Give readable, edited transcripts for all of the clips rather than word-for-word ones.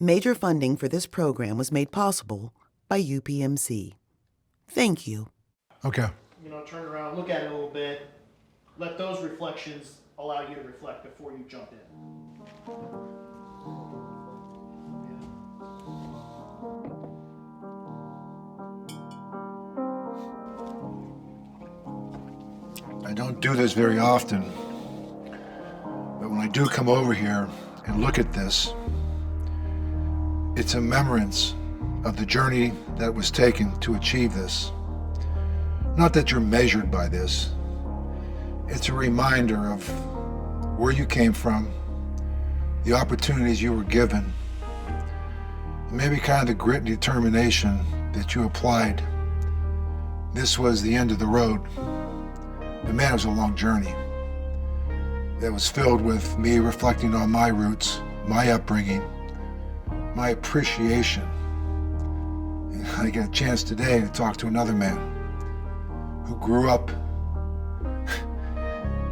Major funding for this program was made possible by UPMC. Thank you. Okay. Turn around, look at it a little bit. Let those reflections allow you to reflect before you jump in. I don't do this very often, but when I do come over here and look at this, it's a remembrance of the journey that was taken to achieve this. Not that you're measured by this. It's a reminder of where you came from, the opportunities you were given, and maybe kind of the grit and determination that you applied. This was the end of the road. But man, it was a long journey that was filled with me reflecting on my roots, my upbringing, my appreciation. And I get a chance today to talk to another man who grew up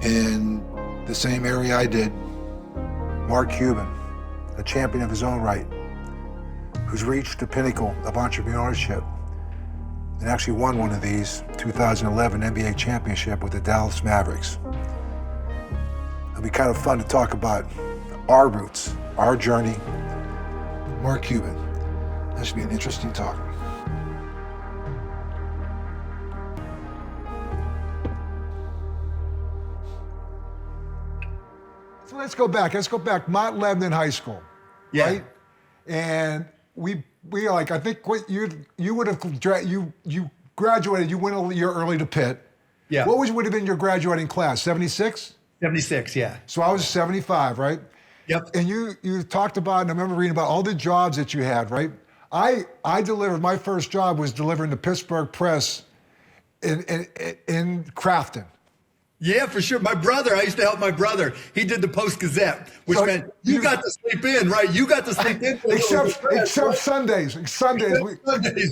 in the same area I did, Mark Cuban, a champion of his own right, who's reached the pinnacle of entrepreneurship and actually won one of these 2011 NBA championship with the Dallas Mavericks. It'll be kind of fun to talk about our roots, our journey. Mark Cuban. That should be an interesting talk. So let's go back. Mount Lebanon High School, right? And we are like, I think what you would have you graduated. You went a year early to Pitt. Yeah. What would have been your graduating class? 76. 76. Yeah. So I was 75, right? Yep. And you talked about, and I remember reading about all the jobs that you had, right? I delivered, my first job was delivering the Pittsburgh Press in Crafton. Yeah, for sure. My brother, I used to help my brother. He did the Post-Gazette, which meant you got to sleep in, right? You got to sleep in. Except Sundays. Sundays,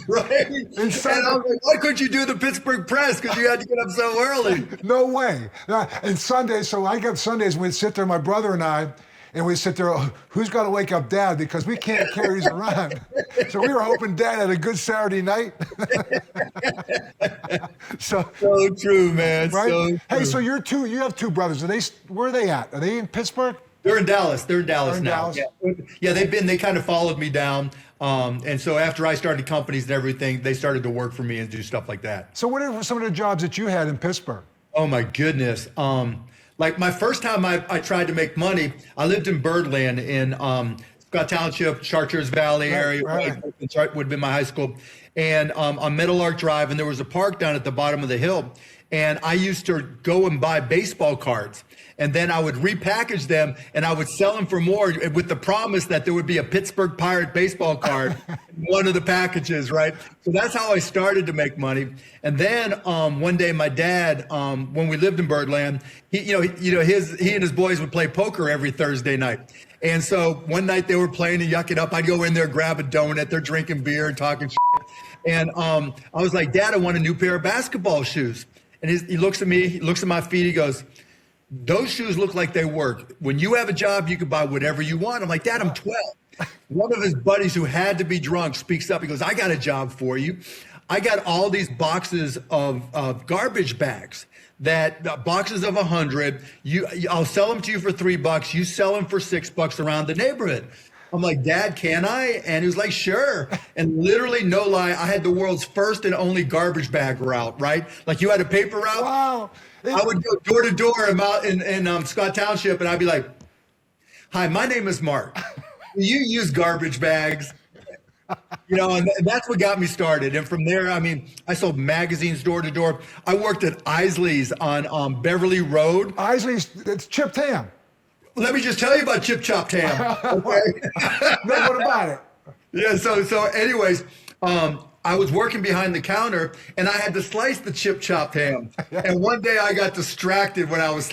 right? And I was like, why couldn't you do the Pittsburgh Press? Because you had to get up so early. No way. And Sundays, so I got Sundays, we'd sit there, my brother and I, and we'd sit there, who's got to wake up Dad? Because we can't carry these around. So we were hoping Dad had a good Saturday night. So true, man. Right? So true. Hey, so you have two brothers. Where are they at? Are they in Pittsburgh? They're in Dallas. They're in Dallas now. Dallas? Yeah, they kind of followed me down. And so after I started companies and everything, they started to work for me and do stuff like that. So what are some of the jobs that you had in Pittsburgh? Oh my goodness. Like my first time I tried to make money, I lived in Birdland in Scott Township, Chartiers Valley area, right. Would have been my high school. And on Meadowlark Drive, and there was a park down at the bottom of the hill. And I used to go and buy baseball cards. And then I would repackage them and I would sell them for more with the promise that there would be a Pittsburgh Pirate baseball card in one of the packages, right? So that's how I started to make money. And then one day my dad, when we lived in Birdland, he and his boys would play poker every Thursday night. And so one night they were playing and yuck it up. I'd go in there, grab a donut. They're drinking beer and talking shit. And I was like, Dad, I want a new pair of basketball shoes. And he looks at me, he looks at my feet, he goes, those shoes look like they work. When you have a job, you can buy whatever you want. I'm like, Dad, I'm 12. One of his buddies who had to be drunk speaks up. He goes, I got a job for you. I got all these boxes of garbage bags, boxes of 100. I'll sell them to you for $3. You sell them for $6 around the neighborhood. I'm like, Dad, can I? And he was like, sure. And literally, no lie, I had the world's first and only garbage bag route, right? Like you had a paper route. Wow. I would go door to door in Scott Township, and I'd be like, hi, my name is Mark. Do you use garbage bags? And that's what got me started. And from there, I mean, I sold magazines door to door. I worked at Isley's on Beverly Road. Isley's, it's chipped ham. Let me just tell you about chip chopped ham. Okay. No, what about it? Yeah. So anyways, I was working behind the counter and I had to slice the chip chopped ham. And one day I got distracted when I was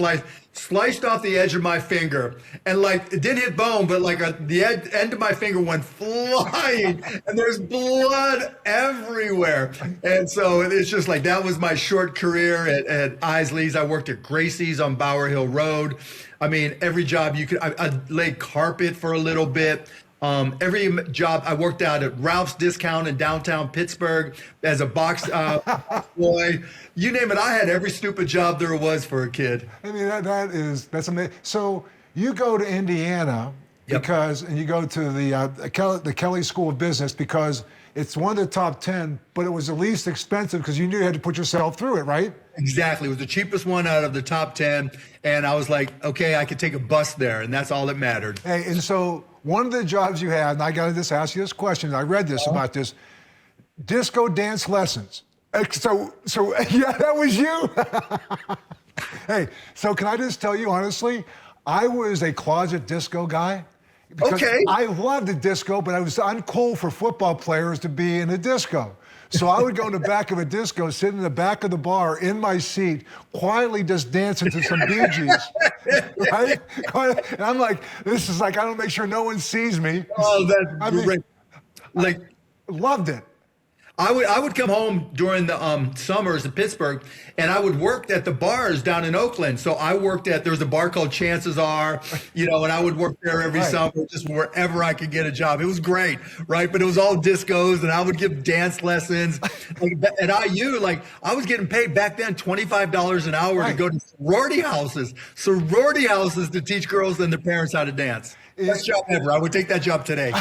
sliced off the edge of my finger, and like it didn't hit bone, but like the end of my finger went flying, and there's blood everywhere. And so it's just like that was my short career at Isley's. I worked at Gracie's on Bower Hill Road. I mean, every job you could. I laid carpet for a little bit. every job I worked out at Ralph's Discount in downtown Pittsburgh as a box boy. You name it, I had every stupid job there was for a kid. I mean, that's amazing. So you go to Indiana and you go to the Kelley School of Business because it's one of the top 10, but it was the least expensive because you knew you had to put yourself through it, right? Exactly. It was the cheapest one out of the top 10. And I was like, okay, I could take a bus there, and that's all that mattered. Hey, and so one of the jobs you had, and I got to just ask you this question, I read this about this, disco dance lessons. So yeah, that was you. Hey, so can I just tell you honestly, I was a closet disco guy. Okay. I loved the disco, but I was uncool for football players to be in a disco. So I would go in the back of a disco, sit in the back of the bar in my seat, quietly just dancing to some Bee Gees. Right? And I'm like, this is like, I don't make sure no one sees me. Oh, that's great. Like, loved it. I would come home during the summers in Pittsburgh, and I would work at the bars down in Oakland. So I worked there was a bar called Chances Are, and I would work there every summer, just wherever I could get a job. It was great, right? But it was all discos, and I would give dance lessons. At IU, I was getting paid back then $25 an hour to go to sorority houses to teach girls and their parents how to dance. Best job ever. I would take that job today.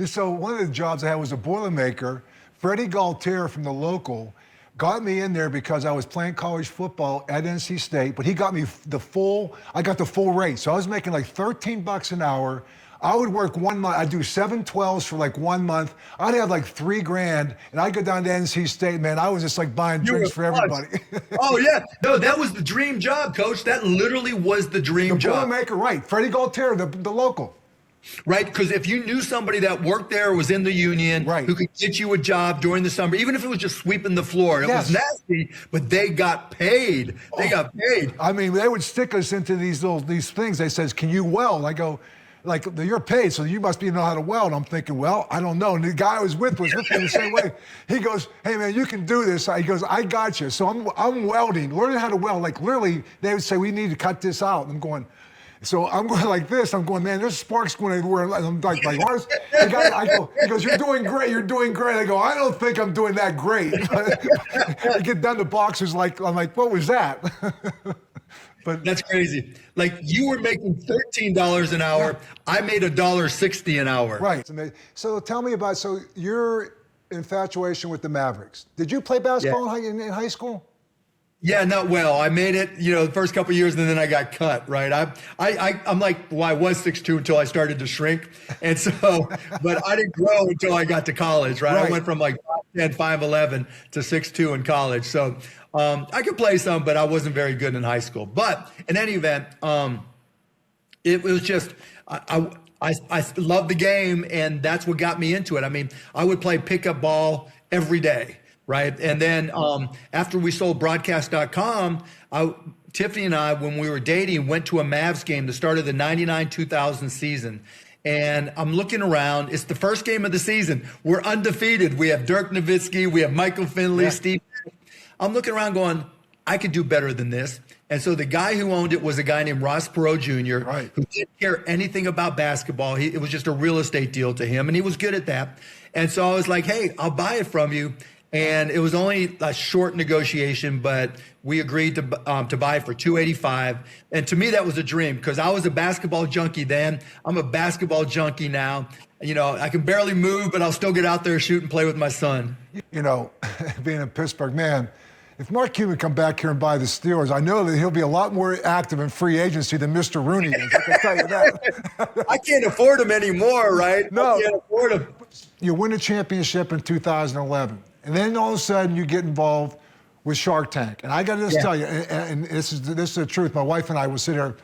So one of the jobs I had was a Boilermaker. Freddie Galtier from the local got me in there because I was playing college football at NC State, but he got me I got the full rate. So I was making like $13 an hour. I would work 1 month. I'd do 7 12s for like 1 month. I'd have like $3,000, and I'd go down to NC State, man. I was just like buying drinks for everybody. Oh, yeah. No, that was the dream job, Coach. That literally was the dream job. The Boilermaker, right. Freddie Galtier, the local. Right, because if you knew somebody that worked there or was in the union who could get you a job during the summer, even if it was just sweeping the floor, it was nasty, but they got paid. They got paid. I mean, they would stick us into these things. They says, "Can you weld?" I go, like, "You're paid, so you must know how to weld." I'm thinking, well, I don't know. And the guy I was with me the same way. He goes, "Hey man, you can do this." He goes, "I got you." So I'm welding, learning how to weld. Like literally, they would say, "We need to cut this out." And I'm going. So I'm going like this. I'm going, man, there's sparks going everywhere. I'm like Lars. He goes, "You're doing great. You're doing great." I go, "I don't think I'm doing that great." I get down to boxers, I'm like, what was that? But that's crazy. Like you were making $13 an hour. I made $1.60 an hour. Right. So tell me about your infatuation with the Mavericks. Did you play basketball in high school? Yeah, not well. I made it, the first couple of years, and then I got cut, right? I'm like, I was 6'2" until I started to shrink. And so, but I didn't grow until I got to college, right? I went from like 5'10", 5'11" to 6'2" in college. So I could play some, but I wasn't very good in high school. But in any event, it was just, I loved the game, and that's what got me into it. I mean, I would play pickup ball every day. Right. And then after we sold broadcast.com, Tiffany and I, when we were dating, went to a Mavs game, the start of the 99-2000 season. And I'm looking around. It's the first game of the season. We're undefeated. We have Dirk Nowitzki. We have Michael Finley, Steve. I'm looking around going, I could do better than this. And so the guy who owned it was a guy named Ross Perot Jr., who didn't care anything about basketball. It was just a real estate deal to him, and he was good at that. And so I was like, hey, I'll buy it from you. And it was only a short negotiation, but we agreed to buy it for $285. And to me, that was a dream because I was a basketball junkie then. I'm a basketball junkie now. I can barely move, but I'll still get out there, shoot, and play with my son. Being in Pittsburgh, man, if Mark Cuban come back here and buy the Steelers, I know that he'll be a lot more active in free agency than Mr. Rooney is. I can tell you that. I can't afford him anymore, right? No. I can't afford him. You win a championship in 2011. And then all of a sudden you get involved with Shark Tank. And I got to just tell you, and this is the truth. My wife and I will sit here.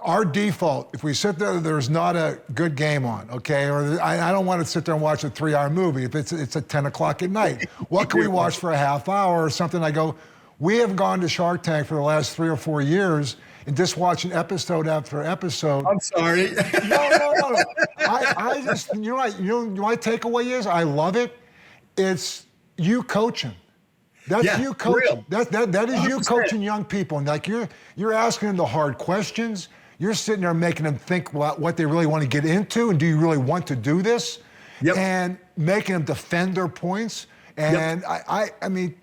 Our default, if we sit there, there's not a good game on, okay? Or I don't want to sit there and watch a 3-hour movie if it's at 10 o'clock at night. What can we watch for a half hour or something? I go, we have gone to Shark Tank for the last 3 or 4 years and just watching episode after episode. I'm sorry. No. I just, my takeaway is I love it. It's you coaching. That's you coaching. That is 100%. You coaching young people. And like you're asking them the hard questions. You're sitting there making them think what they really want to get into, and do you really want to do this? Yep. And making them defend their points. And I mean,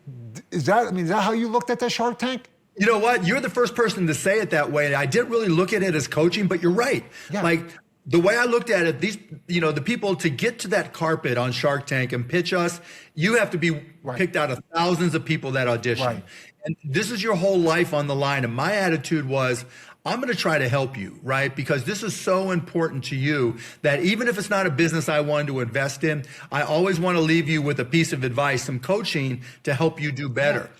is that how you looked at the Shark Tank? You know what? You're the first person to say it that way. I didn't really look at it as coaching, but you're right. Yeah. Like the way I looked at it, the people to get to that carpet on Shark Tank and pitch us, you have to be picked out of thousands of people that audition. Right. And this is your whole life on the line. And my attitude was, I'm going to try to help you, right? Because this is so important to you that even if it's not a business I wanted to invest in, I always want to leave you with a piece of advice, some coaching to help you do better.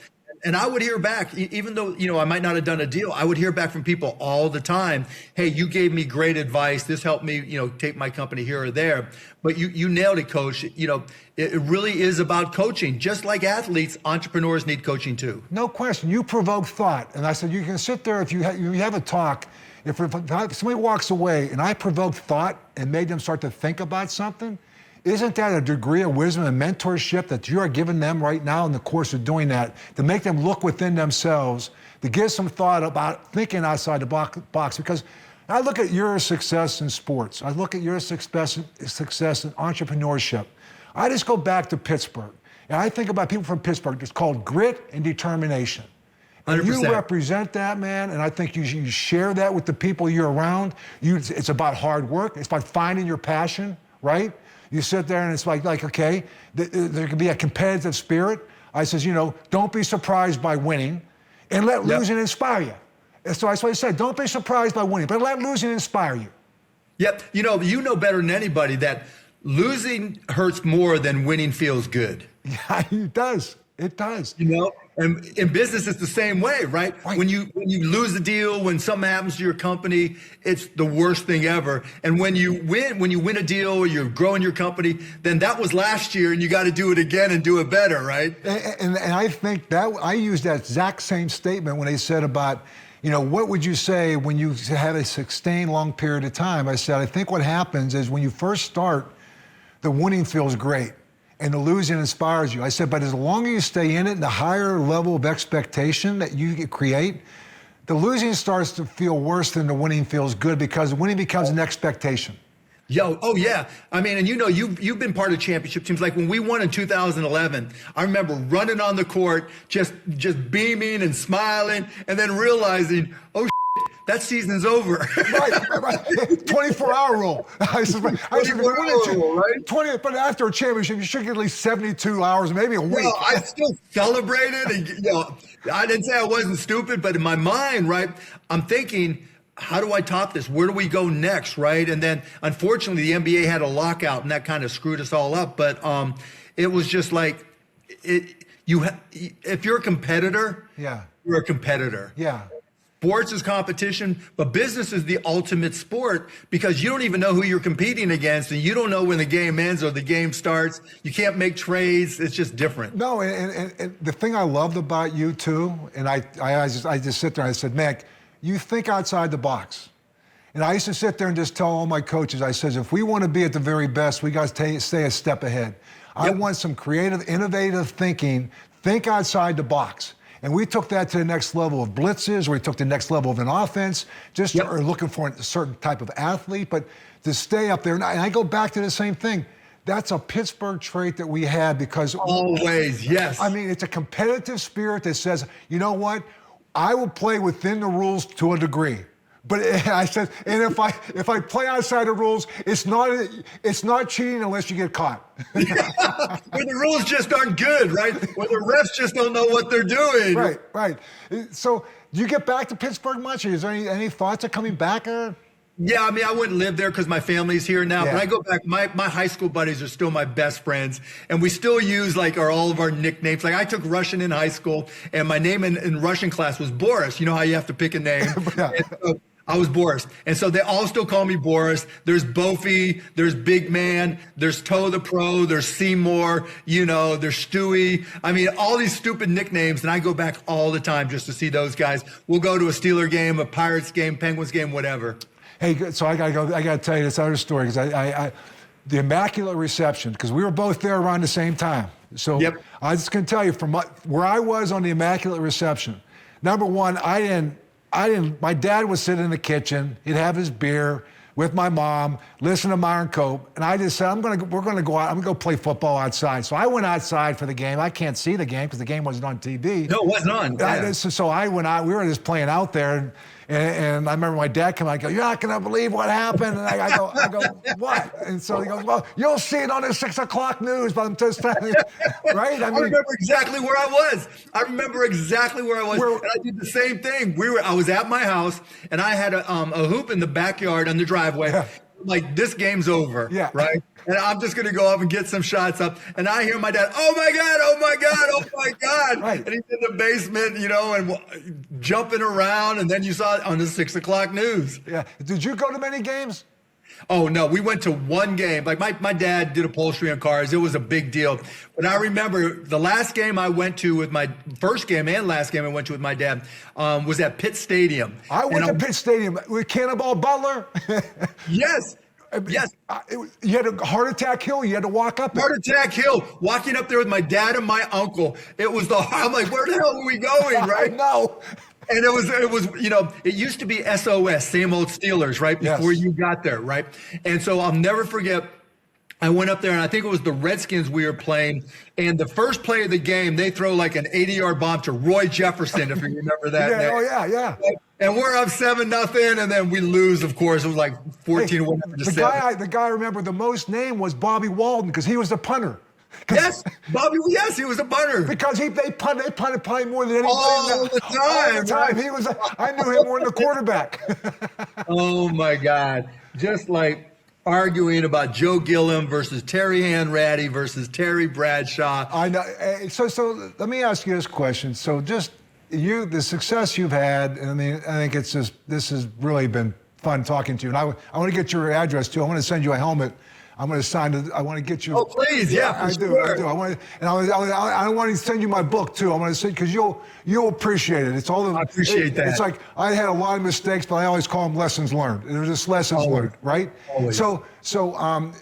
And I would hear back, even though, I might not have done a deal, I would hear back from people all the time. Hey, you gave me great advice. This helped me, take my company here or there. But you nailed it, Coach. It really is about coaching. Just like athletes, entrepreneurs need coaching too. No question. You provoke thought. And I said, you can sit there if you have a talk. If somebody walks away and I provoked thought and made them start to think about something, isn't that a degree of wisdom and mentorship that you are giving them right now in the course of doing that, to make them look within themselves, to give some thought about thinking outside the box? Because I look at your success in sports. I look at your success in entrepreneurship. I just go back to Pittsburgh, and I think about people from Pittsburgh. It's called grit and determination. And 100%. you represent that, man, and I think you share that with the people you're around. It's about hard work. It's about finding your passion, right? You sit there and it's like okay, there can be a competitive spirit. I says, don't be surprised by winning, and let losing inspire you. And so that's what I said. Don't be surprised by winning, but let losing inspire you. Yep. You know better than anybody that losing hurts more than winning feels good. Yeah, it does. It does. And in business, it's the same way, right? When you lose a deal, when something happens to your company, it's the worst thing ever. And when you win a deal or you're growing your company, then that was last year and you got to do it again and do it better, right? And I think that I used that exact same statement when they said about, what would you say when you had a sustained long period of time? I said, I think what happens is when you first start, the winning feels great. And the losing inspires you. I said, but as long as you stay in it, the higher level of expectation that you create, the losing starts to feel worse than the winning feels good, because the winning becomes an expectation. Oh yeah. I mean, and you've been part of championship teams. Like when we won in 2011, I remember running on the court, just beaming and smiling, and then realizing, oh, that season's over. Right. 24-hour rule. I said, 24-hour rule, right? But after a championship, you should get at least 72 hours, maybe a week. I still celebrated, and I didn't say I wasn't stupid, but in my mind, right, I'm thinking, how do I top this? Where do we go next, right? And then, unfortunately, the NBA had a lockout, and that kind of screwed us all up. But it was just like, if you're a competitor, you're a competitor. Yeah. Sports is competition, but business is the ultimate sport, because you don't even know who you're competing against, and you don't know when the game ends or the game starts. You can't make trades. It's just different. No, and the thing I loved about you too, and I just sit there and I said, man, you think outside the box. And I used to sit there and just tell all my coaches, I says, if we want to be at the very best, we got to stay a step ahead. I want some creative, innovative thinking. Think outside the box. And we took that to the next level of blitzes, or we took the next level of an offense, or looking for a certain type of athlete, but to stay up there. And I go back to the same thing. That's a Pittsburgh trait that we had, because always, yes. I mean, it's a competitive spirit that says, you know what? I will play within the rules to a degree. But I said, and if I play outside the rules, it's not cheating unless you get caught. Where the rules just aren't good, right? Where the refs just don't know what they're doing. Right. So, do you get back to Pittsburgh much? Is there any thoughts of coming back? Yeah, I mean, I wouldn't live there because my family's here now. But I go back, my high school buddies are still my best friends. And we still use all of our nicknames. Like I took Russian in high school, and my name in Russian class was Boris. You know how you have to pick a name? So I was Boris. And so they all still call me Boris. There's Bofi, there's Big Man, there's Toe the Pro, there's Seymour, there's Stewie. I mean, all these stupid nicknames. And I go back all the time just to see those guys. We'll go to a Steeler game, a Pirates game, Penguins game, whatever. Hey, so I gotta tell you this other story, because the Immaculate Reception, because we were both there around the same time. So I just can tell you from where I was on the Immaculate Reception. Number one, I My dad would sit in the kitchen, he'd have his beer with my mom, listen to Myron Cope, and I just said, we're gonna go out, I'm gonna go play football outside. So I went outside for the game. I can't see the game because the game wasn't on TV. No, it wasn't on. Yeah. So I went out, we were just playing out there, and I remember my dad came out and go, "You're not gonna believe what happened." And I go, "What?" And so he goes, "Well, you'll see it on the 6 o'clock news." But I'm just telling you, right? I remember exactly where I was. And I did the same thing. I was at my house, and I had a hoop in the backyard on the driveway. Yeah. Like, this game's over, yeah. Right? And I'm just going to go up and get some shots up. And I hear my dad, "Oh my God, oh my God, oh my God." Right. And he's in the basement, and jumping around. And then you saw it on the 6 o'clock news. Yeah. Did you go to many games? Oh, no, we went to one game. Like, my dad did upholstery on cars. It was a big deal. But I remember the last game I went to with my first game and last game I went to with my dad was at Pitt Stadium. I went to Pitt Stadium with Cannonball Butler. Yes. Yes. You had a Heart Attack Hill. You had to walk up it. Heart Attack Hill. Walking up there with my dad and my uncle. It was I'm like, where the hell are we going, right? I know. And it was, it used to be SOS, same old Steelers, right? Before you got there, right? And so I'll never forget, I went up there, and I think it was the Redskins we were playing. And the first play of the game, they throw like an 80-yard bomb to Roy Jefferson, if you remember that. Yeah, oh, yeah. And we're up 7-0, and then we lose, of course. It was like 14 or whatever. The guy I remember the most name was Bobby Walden, because he was the punter. Yes, Bobby. Yes, he was a punter. Because they punted probably more than anybody. All the time. All the time. He was. I knew him more than the quarterback. Oh my God! Just like arguing about Joe Gilliam versus Terry Hanratty versus Terry Bradshaw. I know. So let me ask you this question. So just the success you've had. I mean, I think this has really been fun talking to you. And I want to get your address too. I want to send you a helmet. I'm going to sign it. I want to get you. Oh, please. Yeah, I do. I want to, and I want to send you my book too. I want to say, because you'll appreciate it. It's all. I appreciate that. It's like I had a lot of mistakes, but I always call them lessons learned. They're just lessons learned, right? Always. So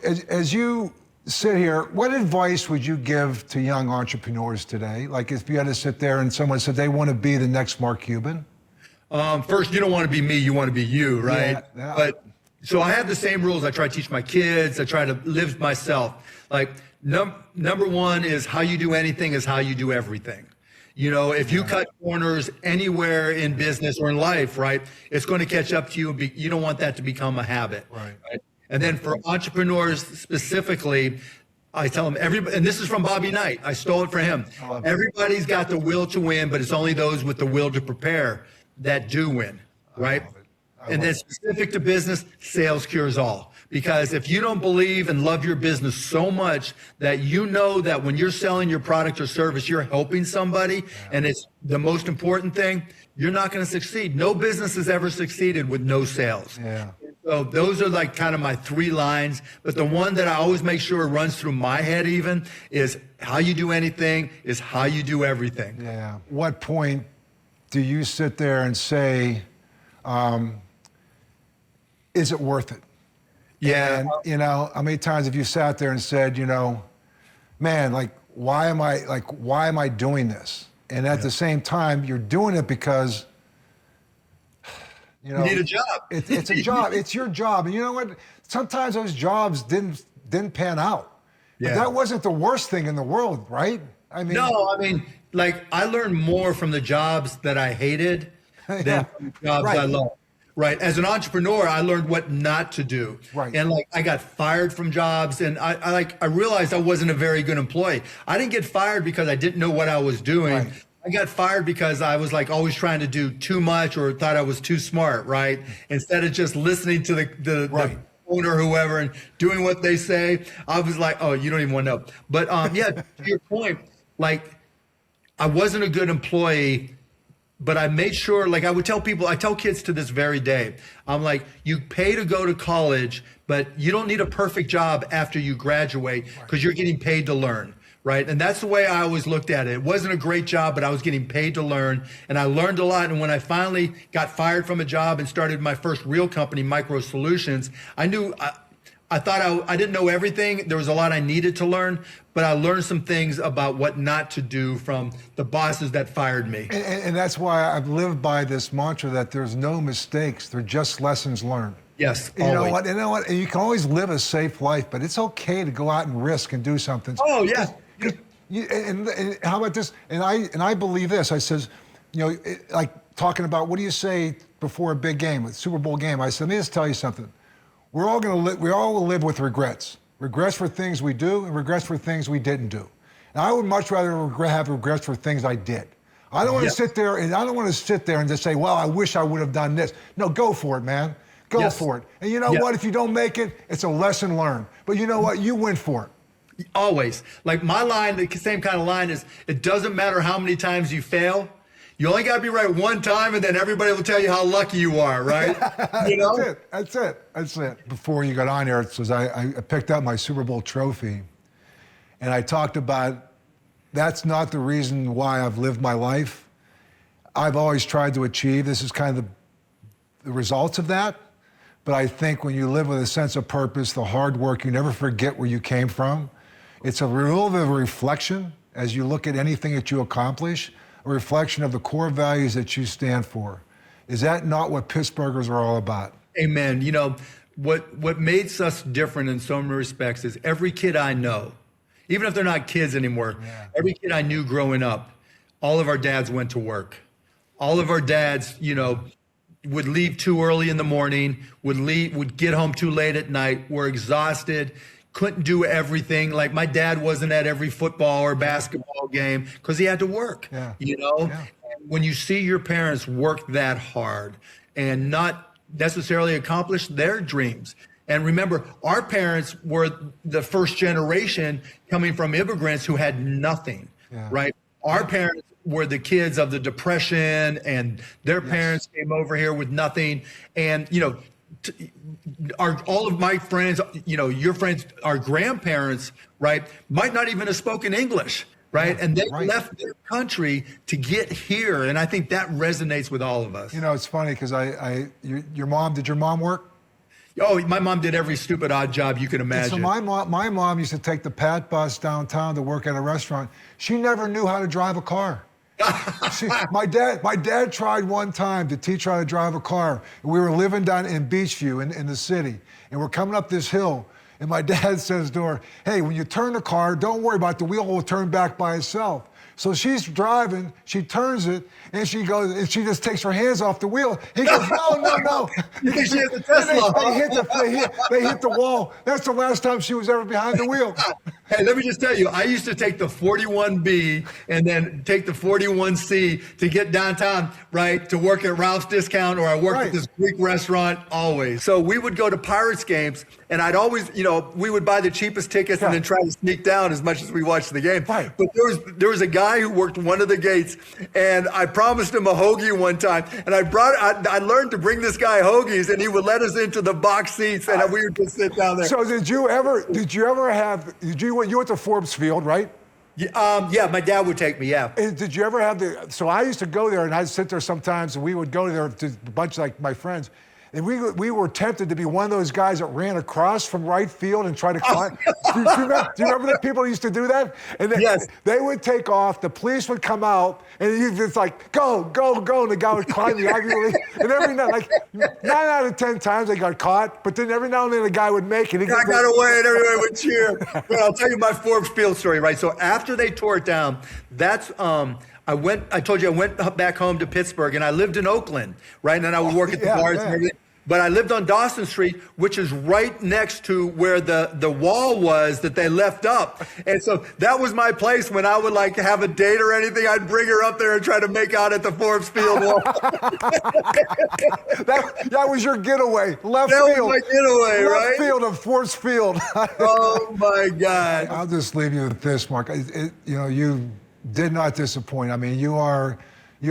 as you sit here, what advice would you give to young entrepreneurs today? Like, if you had to sit there and someone said they want to be the next Mark Cuban. First, you don't want to be me. You want to be you, right? Yeah. But. So I have the same rules I try to teach my kids. I try to live myself. Like, number one is how you do anything is how you do everything. If you cut corners anywhere in business or in life, right, it's going to catch up to you. You don't want that to become a habit. Right. And then for entrepreneurs specifically, I tell them and this is from Bobby Knight. I stole it from him. Everybody's got the will to win, but it's only those with the will to prepare that do win, right? And then specific to business, sales cures all. Because if you don't believe and love your business so much that you know that when you're selling your product or service, you're helping somebody, and it's the most important thing, you're not going to succeed. No business has ever succeeded with no sales. Yeah. So those are like kind of my 3 lines. But the one that I always make sure runs through my head even is how you do anything is how you do everything. Yeah. What point do you sit there and say, is it worth it? Yeah. And, how many times have you sat there and said, man, why am I doing this? And at the same time, you're doing it because, you need a job. It's a job. It's your job. And you know what? Sometimes those jobs didn't pan out. Yeah. But that wasn't the worst thing in the world, right? I learned more from the jobs that I hated than from the jobs I loved. Right. As an entrepreneur, I learned what not to do. Right. And I got fired from jobs, and I realized I wasn't a very good employee. I didn't get fired because I didn't know what I was doing. Right. I got fired because I was always trying to do too much or thought I was too smart, right? Instead of just listening to the owner or whoever and doing what they say, I was like, oh, you don't even want to know. But to your point, I wasn't a good employee. But I made sure, I would tell people, I tell kids to this very day, I'm like, you pay to go to college, but you don't need a perfect job after you graduate because you're getting paid to learn, right? And that's the way I always looked at it. It wasn't a great job, but I was getting paid to learn, and I learned a lot. And when I finally got fired from a job and started my first real company, Micro Solutions, I knew I thought I didn't know everything. There was a lot I needed to learn, but I learned some things about what not to do from the bosses that fired me. And that's why I've lived by this mantra that there's no mistakes. They're just lessons learned. Yes, You always. know what? You know what? And you can always live a safe life, but it's okay to go out and risk and do something. Oh, yeah. And how about this? And I believe this. I says, like talking about what do you say before a big game, a Super Bowl game? I said, let me just tell you something. We all will live with regrets. Regrets for things we do and regrets for things we didn't do. And I would much rather have regrets for things I did. I don't want to sit there and just say, well, I wish I would have done this. No, go for it, man. Go for it. And you know what? If you don't make it, it's a lesson learned. But you know what? You went for it. Always. Like my line, the same kind of line is, it doesn't matter how many times you fail. You only got to be right one time, and then everybody will tell you how lucky you are, right? You know? That's it. Before you got on here, it says I picked up my Super Bowl trophy, and I talked about that's not the reason why I've lived my life. I've always tried to achieve. This is kind of the results of that. But I think when you live with a sense of purpose, the hard work, you never forget where you came from. It's a little bit of a reflection as you look at anything that you accomplish, a reflection of the core values that you stand for. Is that not what Pittsburghers are all about? Amen. You know, what makes us different in so many respects is every kid I know, even if they're not kids anymore, every kid I knew growing up, all of our dads went to work. All of our dads, would leave too early in the morning, would get home too late at night, were exhausted, couldn't do everything. Like my dad wasn't at every football or basketball game because he had to work, When you see your parents work that hard and not necessarily accomplish their dreams. And remember, our parents were the first generation coming from immigrants who had nothing, right? Our parents were the kids of the Depression, and their parents came over here with nothing. And, all of my friends, your friends, our grandparents, right, might not even have spoken English, right? And they left their country to get here. And I think that resonates with all of us. It's funny because did your mom work? Oh, my mom did every stupid odd job you can imagine. So my mom used to take the Pat bus downtown to work at a restaurant. She never knew how to drive a car. My dad tried one time to teach her how to drive a car. We were living down in Beachview in the city, and we're coming up this hill, and my dad says to her, hey, when you turn the car, don't worry about the wheel will turn back by itself. So she's driving, she turns it, and she just takes her hands off the wheel. He goes, no. You think she has a Tesla? They hit the wall. That's the last time she was ever behind the wheel. Hey, let me just tell you, I used to take the 41B and then take the 41C to get downtown, right, to work at Ralph's Discount, or I worked at this Greek restaurant, always. So we would go to Pirates games, and I'd always, we would buy the cheapest tickets and then try to sneak down as much as we watched the game. Right. But there was a guy who worked one of the gates, and I promised him a hoagie one time, and I learned to bring this guy hoagies, and he would let us into the box seats, and we would just sit down there. So you went to Forbes Field, right? Yeah, my dad would take me, And did you ever have so I used to go there, and I'd sit there sometimes, and we would go there to a bunch like my friends, and we were tempted to be one of those guys that ran across from right field and try to climb. Do you remember that people used to do that? And they would take off, the police would come out, and you just like, go, and the guy would climb the Ivy League. And every night, like 9 out of 10 times they got caught, but then every now and then the guy would make it. I got away and everybody would cheer. But I'll tell you my Forbes Field story, right? So after they tore it down, that's I told you I went back home to Pittsburgh, and I lived in Oakland, right? And then I would work at the bars and everything. But I lived on Dawson Street, which is right next to where the wall was that they left up. And so that was my place when I would like have a date or anything. I'd bring her up there and try to make out at the Forbes Field wall. that was your getaway. Left field. That was my getaway, right? Left field of Forbes Field. Oh, my God. I'll just leave you with this, Mark. You did not disappoint. I mean,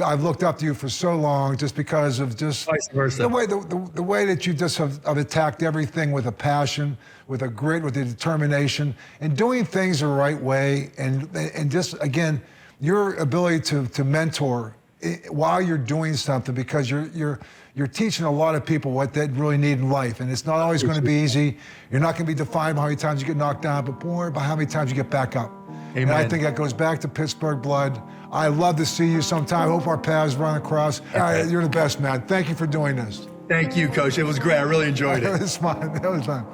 I've looked up to you for so long just because of just vice versa. The way that you just have attacked everything with a passion, with a grit, with a determination, and doing things the right way, and just again, your ability to mentor while you're doing something, because you're teaching a lot of people what they really need in life, and it's not always going to be easy. You're not going to be defined by how many times you get knocked down, but more by how many times you get back up. Amen. And I think that goes back to Pittsburgh blood. I love to see you sometime. I hope our paths run across. You're the best, man. Thank you for doing this. Thank you, Coach. It was great. I really enjoyed it. It was fun. That was fun.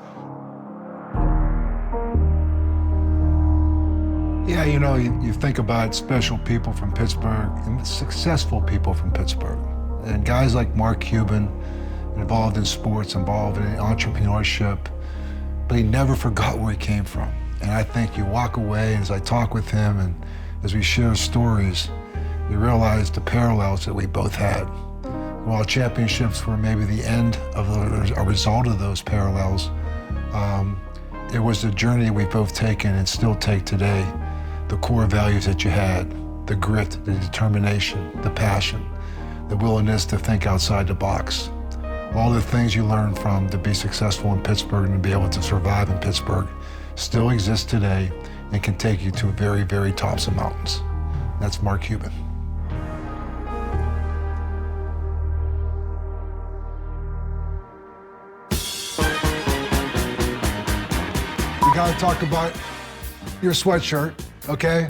Yeah, you know, you think about special people from Pittsburgh and successful people from Pittsburgh. And guys like Mark Cuban, involved in sports, involved in entrepreneurship, but he never forgot where he came from. And I think you walk away, and as I talk with him and as we share stories, you realize the parallels that we both had. While championships were maybe the end of a result of those parallels, it was the journey we've both taken and still take today. The core values that you had, the grit, the determination, the passion, the willingness to think outside the box. All the things you learned from to be successful in Pittsburgh and to be able to survive in Pittsburgh still exist today and can take you to very, very tops of mountains. That's Mark Cuban. We gotta talk about your sweatshirt, okay?